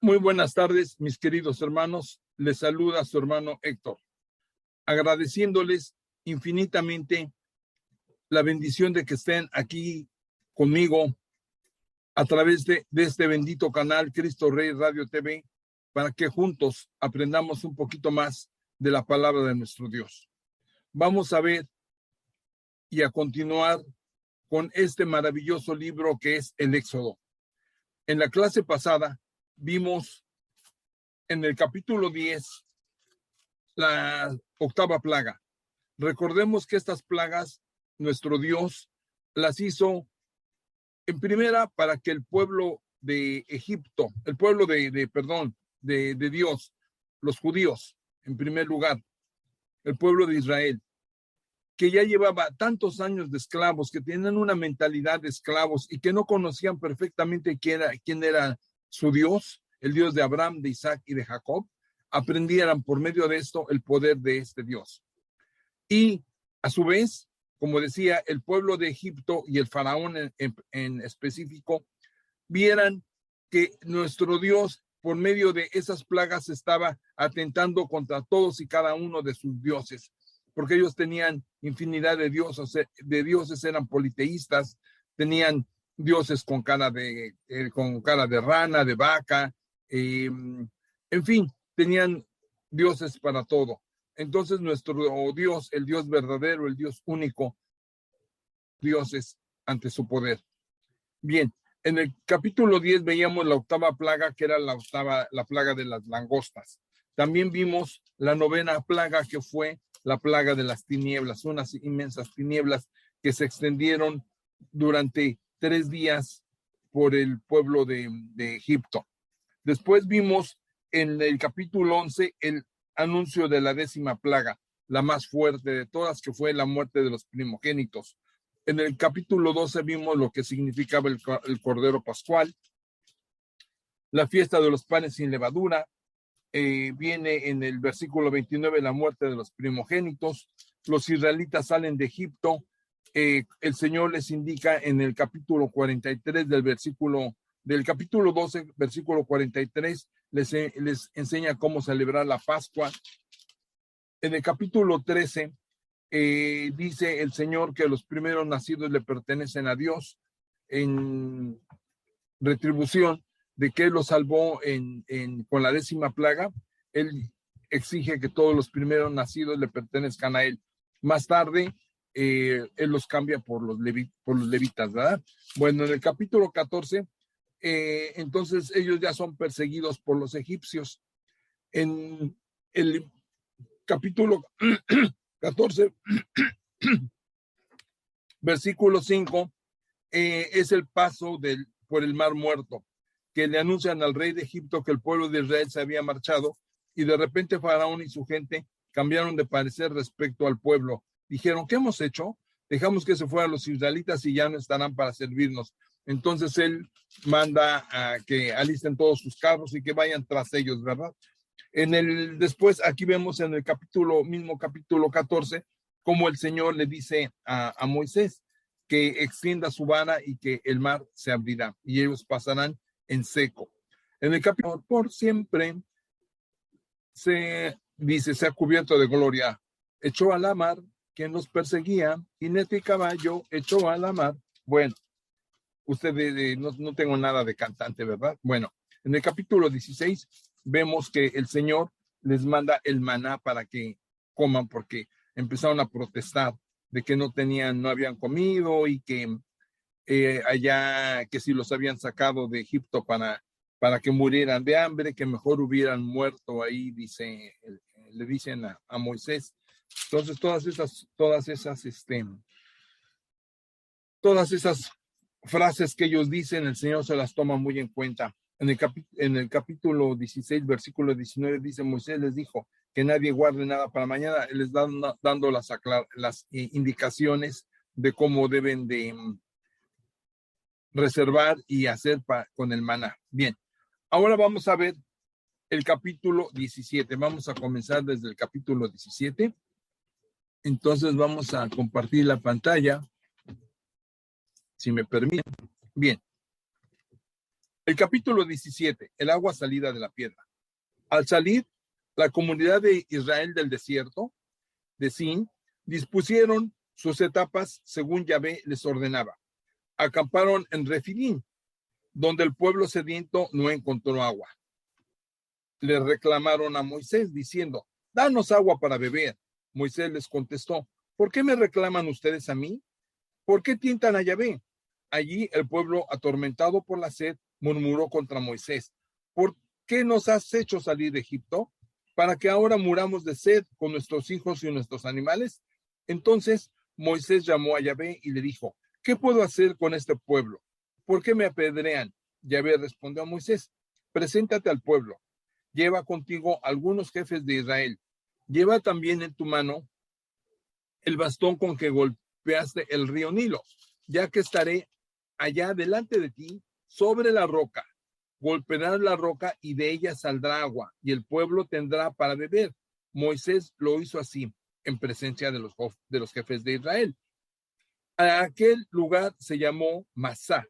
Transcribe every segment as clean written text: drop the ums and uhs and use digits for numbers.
Muy buenas tardes, mis queridos hermanos. Les saluda su hermano Héctor, agradeciéndoles infinitamente la bendición de que estén aquí conmigo a través de este bendito canal Cristo Rey Radio TV, para que juntos aprendamos un poquito más de la palabra de nuestro Dios. Vamos a ver y a continuar con este maravilloso libro que es el Éxodo. En la clase pasada vimos en el capítulo 10 la octava plaga. Recordemos que estas plagas nuestro Dios las hizo en primera para que el pueblo de Egipto, el pueblo de Dios, los judíos, en primer lugar, el pueblo de Israel, que ya llevaba tantos años de esclavos, que tenían una mentalidad de esclavos y que no conocían perfectamente quién era su Dios, el Dios de Abraham, de Isaac y de Jacob, aprendieran por medio de esto el poder de este Dios. Y a su vez, como decía, el pueblo de Egipto y el faraón en específico, vieran que nuestro Dios, por medio de esas plagas, estaba atentando contra todos y cada uno de sus dioses, porque ellos tenían infinidad de dioses, eran politeístas, tenían dioses con cara de rana, de vaca, en fin, tenían dioses para todo. Entonces nuestro Dios, el Dios verdadero, el Dios único, dioses ante su poder. Bien, en el capítulo 10 veíamos la octava plaga, que era la plaga de las langostas. También vimos la novena plaga, que fue la plaga de las tinieblas, unas inmensas tinieblas que se extendieron durante 3 días por el pueblo de Egipto. Después vimos en el capítulo 11 el anuncio de la 10ª plaga, la más fuerte de todas, que fue la muerte de los primogénitos. En el capítulo 12 vimos lo que significaba el Cordero Pascual, la fiesta de los panes sin levadura. Viene en el versículo 29 la muerte de los primogénitos. Los israelitas salen de Egipto. El Señor les indica en el capítulo 43 del capítulo 12, versículo 43, les enseña cómo celebrar la Pascua. En el capítulo 13 dice el Señor que los primeros nacidos le pertenecen a Dios en retribución de que Él los salvó con la 10ª plaga. Él exige que todos los primeros nacidos le pertenezcan a Él. Más tarde, Él los cambia por los levitas, ¿verdad? Bueno, en el capítulo 14, entonces ellos ya son perseguidos por los egipcios. En el capítulo 14, versículo 5, es el paso por el Mar Muerto, que le anuncian al rey de Egipto que el pueblo de Israel se había marchado, y de repente Faraón y su gente cambiaron de parecer respecto al pueblo. Dijeron, ¿qué hemos hecho? Dejamos que se fueran los israelitas y ya no estarán para servirnos. Entonces él manda a que alisten todos sus carros y que vayan tras ellos, ¿verdad? Después, aquí vemos en el mismo capítulo 14, cómo el Señor le dice a Moisés que extienda su vara y que el mar se abrirá y ellos pasarán en seco. En el capítulo, por siempre, se ha cubierto de gloria. Echó a la mar quien los perseguía, jinete y caballo, echó a la mar. Bueno, ustedes, no tengo nada de cantante, ¿verdad? Bueno, en el capítulo 16 vemos que el Señor les manda el maná para que coman, porque empezaron a protestar de que no habían comido y que allá, que si los habían sacado de Egipto para que murieran de hambre, que mejor hubieran muerto ahí, le dicen a Moisés. Entonces todas esas frases que ellos dicen, el Señor se las toma muy en cuenta. En el capítulo 16, versículo 19, dice: Moisés les dijo que nadie guarde nada para mañana. Les dando las indicaciones de cómo deben de reservar y hacer con el maná. Bien, ahora vamos a ver el capítulo 17. Vamos a comenzar desde el capítulo 17. Entonces vamos a compartir la pantalla, si me permiten. Bien. El capítulo 17, el agua salida de la piedra. Al salir, la comunidad de Israel del desierto de Sin dispusieron sus etapas según Yahvé les ordenaba. Acamparon en Refidim, donde el pueblo sediento no encontró agua. Le reclamaron a Moisés diciendo, danos agua para beber. Moisés les contestó, ¿por qué me reclaman ustedes a mí? ¿Por qué tientan a Yahvé? Allí el pueblo, atormentado por la sed, murmuró contra Moisés, ¿por qué nos has hecho salir de Egipto? ¿Para que ahora muramos de sed con nuestros hijos y nuestros animales? Entonces Moisés llamó a Yahvé y le dijo, ¿qué puedo hacer con este pueblo? ¿Por qué me apedrean? Yahvé respondió a Moisés, preséntate al pueblo, lleva contigo algunos jefes de Israel, lleva también en tu mano el bastón con que golpeaste el río Nilo, ya que estaré allá delante de ti sobre la roca. Golpearás la roca y de ella saldrá agua y el pueblo tendrá para beber. Moisés lo hizo así en presencia de los jefes de Israel. A aquel lugar se llamó Masá,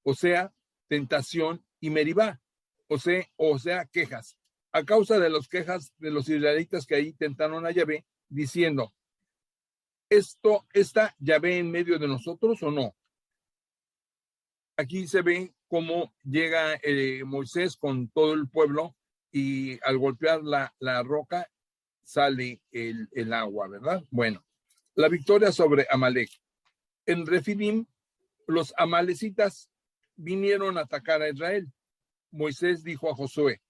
o sea, tentación, y Meribá, o sea, quejas, a causa de las quejas de los israelitas que ahí tentaron a Yahvé, diciendo, ¿está Yahvé en medio de nosotros o no? Aquí se ve cómo llega Moisés con todo el pueblo y al golpear la roca sale el agua, ¿verdad? Bueno, la victoria sobre Amalek. En Refidim, los amalecitas vinieron a atacar a Israel. Moisés dijo a Josué,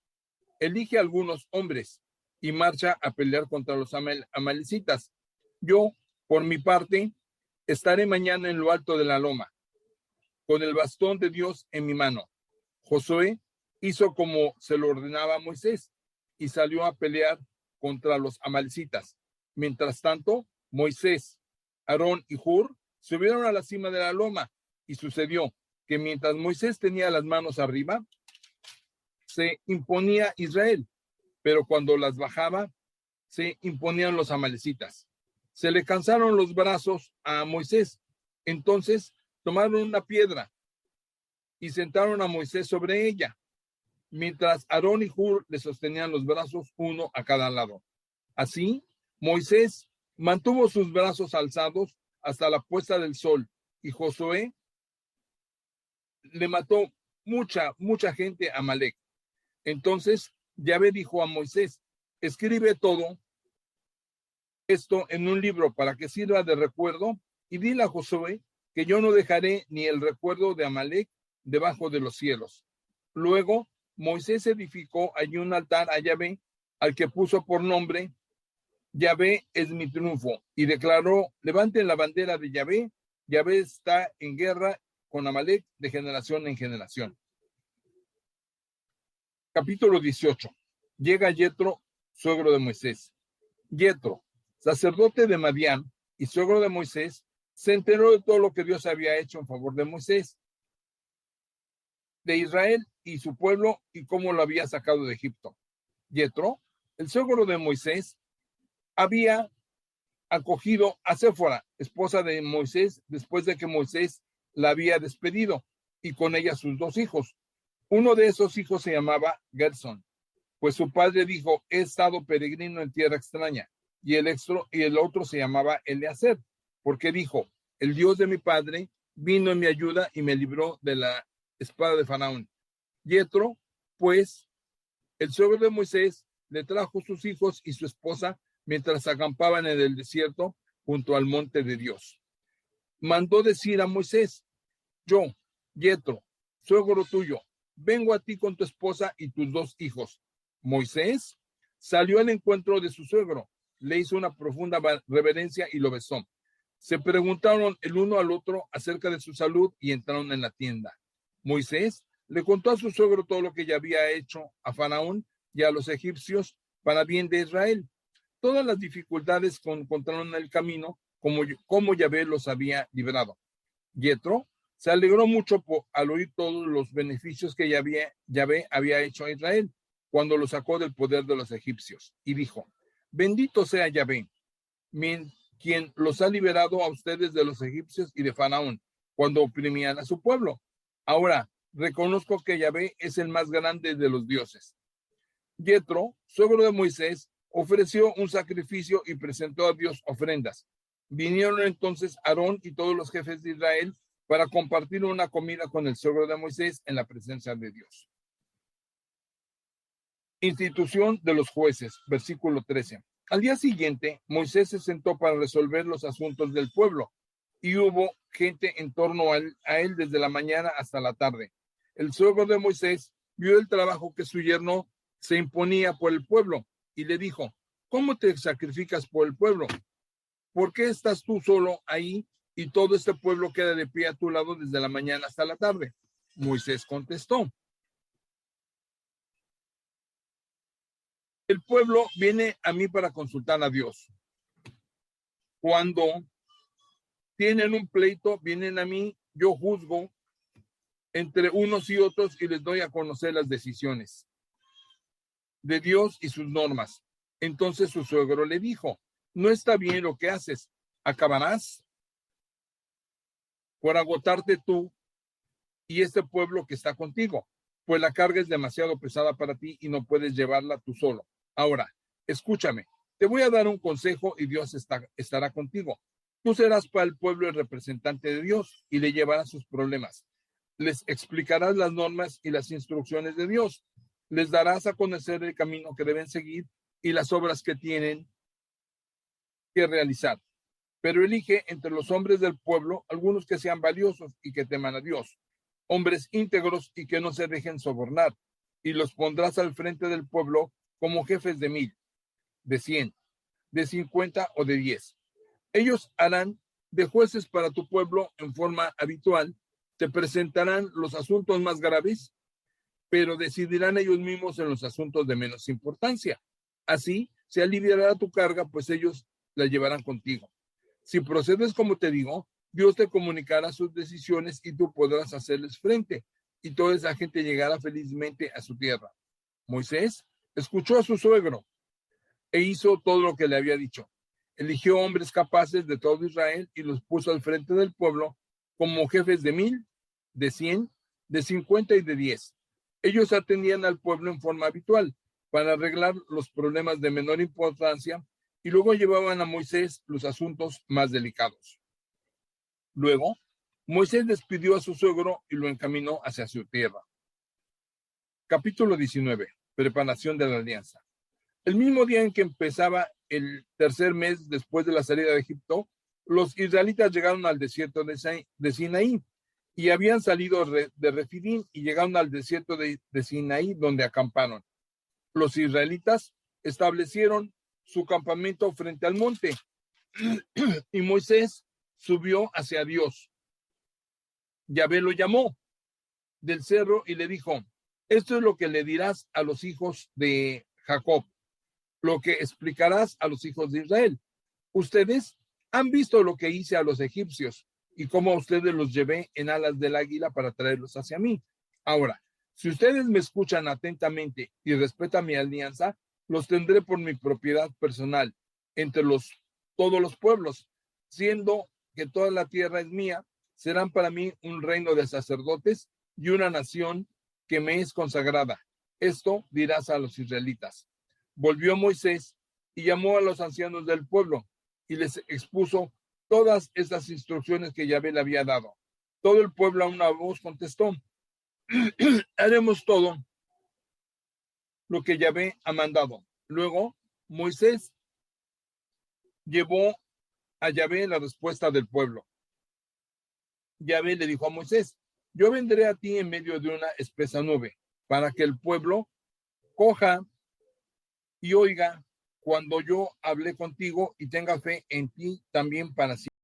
elige algunos hombres y marcha a pelear contra los amalecitas. Yo, por mi parte, estaré mañana en lo alto de la loma, con el bastón de Dios en mi mano. Josué hizo como se lo ordenaba a Moisés y salió a pelear contra los amalecitas. Mientras tanto, Moisés, Aarón y Hur subieron a la cima de la loma y sucedió que mientras Moisés tenía las manos arriba, se imponía Israel, pero cuando las bajaba, se imponían los amalecitas. Se le cansaron los brazos a Moisés. Entonces tomaron una piedra y sentaron a Moisés sobre ella, mientras Aarón y Hur le sostenían los brazos uno a cada lado. Así, Moisés mantuvo sus brazos alzados hasta la puesta del sol, y Josué le mató mucha gente a Amalek. Entonces Yahvé dijo a Moisés, escribe todo esto en un libro para que sirva de recuerdo, y dile a Josué que yo no dejaré ni el recuerdo de Amalek debajo de los cielos. Luego Moisés edificó allí un altar a Yahvé, al que puso por nombre Yahvé es mi triunfo, y declaró, levanten la bandera de Yahvé, Yahvé está en guerra con Amalek de generación en generación. Capítulo 18. Llega Yetro, suegro de Moisés. Yetro, sacerdote de Madián y suegro de Moisés, se enteró de todo lo que Dios había hecho en favor de Moisés, de Israel y su pueblo, y cómo lo había sacado de Egipto. Yetro, el suegro de Moisés, había acogido a Séfora, esposa de Moisés, después de que Moisés la había despedido, y con ella sus dos hijos. Uno de esos hijos se llamaba Gerson, pues su padre dijo, he estado peregrino en tierra extraña, y el otro se llamaba Eleazar, porque dijo, el Dios de mi padre vino en mi ayuda y me libró de la espada de Faraón. Yetro, pues, el suegro de Moisés, le trajo sus hijos y su esposa mientras acampaban en el desierto junto al monte de Dios. Mandó decir a Moisés, yo, Yetro, suegro tuyo, vengo a ti con tu esposa y tus dos hijos. Moisés salió al encuentro de su suegro, le hizo una profunda reverencia y lo besó. Se preguntaron el uno al otro acerca de su salud y entraron en la tienda. Moisés le contó a su suegro todo lo que ya había hecho a Faraón y a los egipcios para bien de Israel. Todas las dificultades que encontraron en el camino, como Yahvé los había librado. Yetro se alegró mucho al oír todos los beneficios que Yahvé había hecho a Israel. cuando los sacó del poder de los egipcios, y dijo: bendito sea Yahvé, quien los ha liberado a ustedes de los egipcios y de Faraón, cuando oprimían a su pueblo. Ahora reconozco que Yahvé es el más grande de los dioses. Jetro, suegro de Moisés, ofreció un sacrificio y presentó a Dios ofrendas. Vinieron entonces Aarón y todos los jefes de Israel para compartir una comida con el suegro de Moisés en la presencia de Dios. Institución de los jueces, versículo 13. Al día siguiente, Moisés se sentó para resolver los asuntos del pueblo, y hubo gente en torno a él desde la mañana hasta la tarde. El suegro de Moisés vio el trabajo que su yerno se imponía por el pueblo y le dijo: ¿cómo te sacrificas por el pueblo? ¿Por qué estás tú solo ahí y todo este pueblo queda de pie a tu lado desde la mañana hasta la tarde? Moisés contestó: el pueblo viene a mí para consultar a Dios. Cuando tienen un pleito, vienen a mí, yo juzgo entre unos y otros y les doy a conocer las decisiones de Dios y sus normas. Entonces su suegro le dijo: no está bien lo que haces, acabarás por agotarte tú y este pueblo que está contigo, pues la carga es demasiado pesada para ti y no puedes llevarla tú solo. Ahora, escúchame, te voy a dar un consejo y Dios estará contigo. Tú serás para el pueblo el representante de Dios y le llevarás sus problemas. Les explicarás las normas y las instrucciones de Dios. Les darás a conocer el camino que deben seguir y las obras que tienen que realizar. Pero elige entre los hombres del pueblo algunos que sean valiosos y que teman a Dios, hombres íntegros y que no se dejen sobornar, y los pondrás al frente del pueblo como jefes de 1000, de 100, de 50 o de 10. Ellos harán de jueces para tu pueblo en forma habitual, te presentarán los asuntos más graves, pero decidirán ellos mismos en los asuntos de menos importancia. Así se aliviará tu carga, pues ellos la llevarán contigo. Si procedes como te digo, Dios te comunicará sus decisiones y tú podrás hacerles frente, y toda esa gente llegará felizmente a su tierra. Moisés escuchó a su suegro e hizo todo lo que le había dicho. Eligió hombres capaces de todo Israel y los puso al frente del pueblo como jefes de 1000, de 100, de 50 y de 10. Ellos atendían al pueblo en forma habitual para arreglar los problemas de menor importancia y luego llevaban a Moisés los asuntos más delicados. Luego, Moisés despidió a su suegro y lo encaminó hacia su tierra. Capítulo 19. Preparación de la alianza. El mismo día en que empezaba el tercer mes después de la salida de Egipto, los israelitas llegaron al desierto de Sinaí y habían salido de Refidim y llegaron al desierto de Sinaí, donde acamparon. Los israelitas establecieron su campamento frente al monte y Moisés subió hacia Dios. Yahvé lo llamó del cerro y le dijo: esto es lo que le dirás a los hijos de Jacob, lo que explicarás a los hijos de Israel. Ustedes han visto lo que hice a los egipcios y cómo a ustedes los llevé en alas del águila para traerlos hacia mí. Ahora, si ustedes me escuchan atentamente y respetan mi alianza, los tendré por mi propiedad personal entre todos los pueblos, siendo que toda la tierra es mía. Serán para mí un reino de sacerdotes y una nación que me es consagrada. Esto dirás a los israelitas. Volvió Moisés y llamó a los ancianos del pueblo y les expuso todas estas instrucciones que Yahvé le había dado. Todo el pueblo a una voz contestó: haremos todo lo que Yahvé ha mandado. Luego Moisés llevó a Yahvé la respuesta del pueblo. Yahvé le dijo a Moisés: yo vendré a ti en medio de una espesa nube, para que el pueblo coja y oiga cuando yo hablé contigo y tenga fe en ti también para siempre.